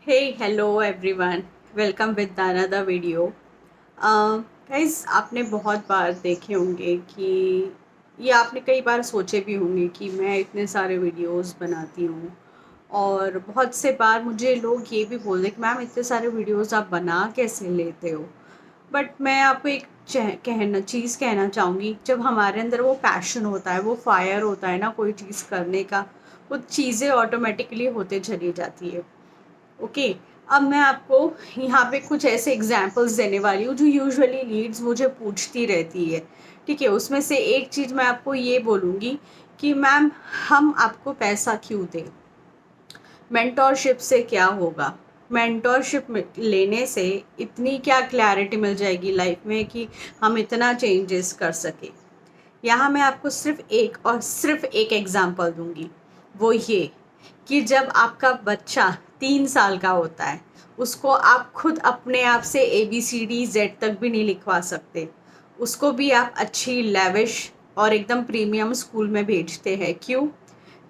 Hey hello everyone, welcome with another video. Guys, आपने बहुत बार देखे होंगे कि ये आपने कई बार सोचे भी होंगे कि मैं इतने सारे वीडियोस बनाती हूँ और बहुत से बार मुझे लोग ये भी बोलते कि मैम इतने सारे वीडियोस आप बना कैसे लेते हो। बट मैं आपको एक चीज़ कहना चाहूँगी, जब हमारे अंदर वो पैशन होता है, वो फायर होता है ना कोई चीज़ करने का, वो चीज़ें ऑटोमेटिकली होते चली जाती है। ओके। अब मैं आपको यहाँ पे कुछ ऐसे एग्जांपल्स देने वाली हूँ जो यूजुअली लीड्स मुझे पूछती रहती है। ठीक है, उसमें से एक चीज़ मैं आपको ये बोलूँगी कि मैम, हम आपको पैसा क्यों दें, मेंटोरशिप से क्या होगा, मेंटोरशिप लेने से इतनी क्या क्लैरिटी मिल जाएगी लाइफ में कि हम इतना चेंजेस कर सके। यहाँ मैं आपको सिर्फ एक और सिर्फ एक एग्जांपल दूंगी, वो ये कि जब आपका बच्चा 3 साल का होता है, उसको आप खुद अपने आप से ABCD Z तक भी नहीं लिखवा सकते, उसको भी आप अच्छी लेविश और एकदम प्रीमियम स्कूल में भेजते हैं। क्यों?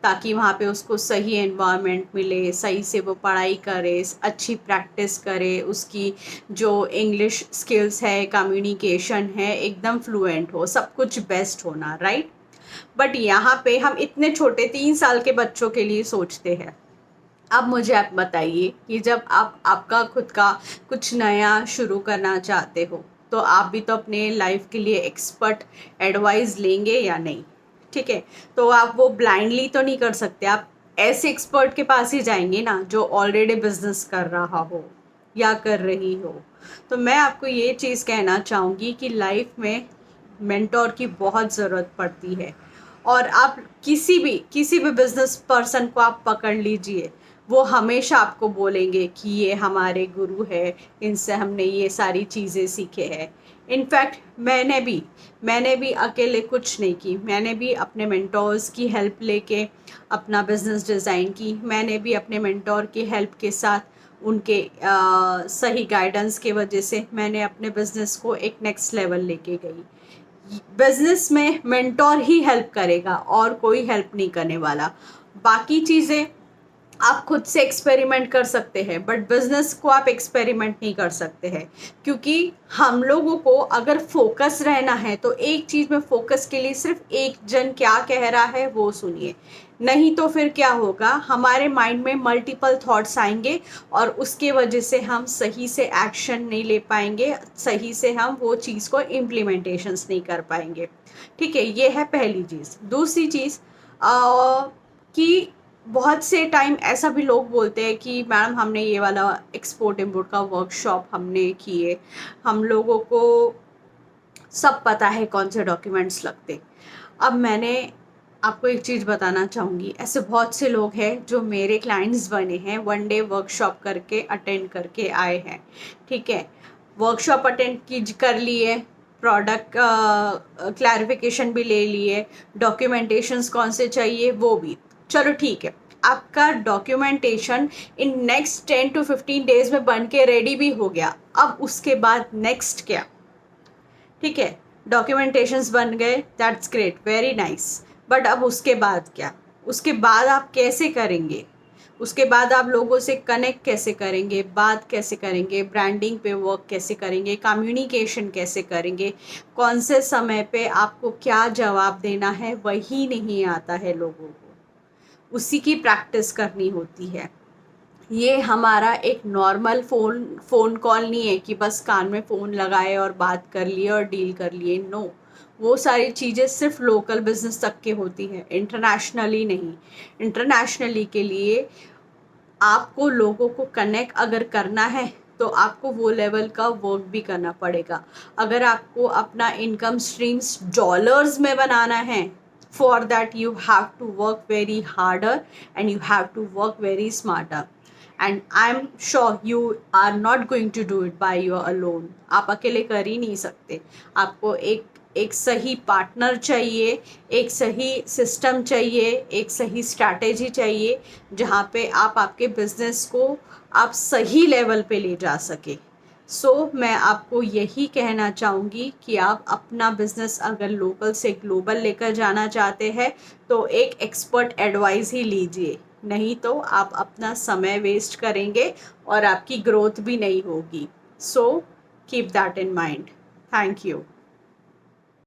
ताकि वहाँ पे उसको सही एनवायरनमेंट मिले, सही से वो पढ़ाई करे, अच्छी प्रैक्टिस करे, उसकी जो इंग्लिश स्किल्स है, कम्युनिकेशन है, एकदम फ्लुएंट हो, सब कुछ बेस्ट होना, राइट। बट यहाँ पे हम इतने छोटे 3 साल के बच्चों के लिए सोचते हैं। अब मुझे आप बताइए कि जब आप आपका खुद का कुछ नया शुरू करना चाहते हो, तो आप भी तो अपने लाइफ के लिए एक्सपर्ट एडवाइस लेंगे या नहीं। ठीक है, तो आप वो ब्लाइंडली तो नहीं कर सकते, आप ऐसे एक्सपर्ट के पास ही जाएंगे ना जो ऑलरेडी बिजनेस कर रहा हो या कर रही हो। तो मैं आपको ये चीज़ कहना चाहूँगी कि लाइफ में मेंटोर की बहुत ज़रूरत पड़ती है। और आप किसी भी बिजनेस पर्सन को आप पकड़ लीजिए, वो हमेशा आपको बोलेंगे कि ये हमारे गुरु है, इनसे हमने ये सारी चीज़ें सीखे हैं। इनफैक्ट मैंने भी अकेले कुछ नहीं की, मैंने भी अपने मेंटोर्स की हेल्प लेके अपना बिजनेस डिज़ाइन की। मैंने भी अपने मेंटोर की हेल्प के साथ उनके सही गाइडेंस के वजह से मैंने अपने बिजनेस को एक नेक्स्ट लेवल लेके गई। बिजनेस में मेंटोर ही हेल्प करेगा और कोई हेल्प नहीं करने वाला। बाकी चीज़ें आप खुद से एक्सपेरिमेंट कर सकते हैं, बट बिजनेस को आप एक्सपेरिमेंट नहीं कर सकते हैं। क्योंकि हम लोगों को अगर फोकस रहना है तो एक चीज़ में फोकस के लिए सिर्फ एक जन क्या कह रहा है वो सुनिए। नहीं तो फिर क्या होगा, हमारे माइंड में मल्टीपल थॉट्स आएंगे और उसके वजह से हम सही से एक्शन नहीं ले पाएंगे, सही से हम वो चीज़ को इम्प्लीमेंटेशंस नहीं कर पाएंगे। ठीक है, ये है पहली चीज़। दूसरी चीज़ कि बहुत से टाइम ऐसा भी लोग बोलते हैं कि मैम, हमने ये वाला एक्सपोर्ट इम्पोर्ट का वर्कशॉप हमने किए, हम लोगों को सब पता है कौन से डॉक्यूमेंट्स लगते। अब मैंने आपको एक चीज़ बताना चाहूँगी, ऐसे बहुत से लोग हैं जो मेरे क्लाइंट्स बने हैं, 1 डे वर्कशॉप करके अटेंड करके आए हैं। ठीक है, वर्कशॉप अटेंड की कर लिए, प्रोडक्ट क्लैरिफिकेशन भी ले लिए, डॉक्यूमेंटेशंस कौन से चाहिए वो भी। चलो ठीक है, आपका documentation in next 10 to 15 days में बन के रेडी भी हो गया। अब उसके बाद नेक्स्ट क्या? ठीक है, डॉक्यूमेंटेशंस बन गए, that's great, very nice. But अब उसके बाद क्या? उसके बाद आप कैसे करेंगे? उसके बाद आप लोगों से कनेक्ट कैसे करेंगे, बात कैसे करेंगे, ब्रांडिंग पे वर्क कैसे करेंगे, कम्युनिकेशन कैसे करेंगे, कौन से समय पे आपको क्या जवाब देना है वही नहीं आता है लोगों को, उसी की प्रैक्टिस करनी होती है। ये हमारा एक नॉर्मल फ़ोन कॉल नहीं है कि बस कान में फ़ोन लगाए और बात कर लिए और डील कर लिए। नो, वो सारी चीज़ें सिर्फ लोकल बिजनेस तक के होती हैं, इंटरनेशनली नहीं। इंटरनेशनली के लिए आपको लोगों को कनेक्ट अगर करना है तो आपको वो लेवल का वर्क भी करना पड़ेगा। अगर आपको अपना इनकम स्ट्रीम्स डॉलर्स में बनाना है, for that you have to work very harder and you have to work very smarter, and I'm sure you are not going to do it by your alone. आप अकेले कर ही नहीं सकते। आपको एक एक सही पार्टनर चाहिए, एक सही सिस्टम चाहिए, एक सही स्ट्रैटेजी चाहिए, जहाँ पे आप आपके बिजनेस को आप सही लेवल पे ले जा सके। मैं आपको यही कहना चाहूँगी कि आप अपना बिजनेस अगर लोकल से ग्लोबल लेकर जाना चाहते हैं तो एक एक्सपर्ट एडवाइस ही लीजिए। नहीं तो आप अपना समय वेस्ट करेंगे और आपकी ग्रोथ भी नहीं होगी। So keep that in mind. Thank you.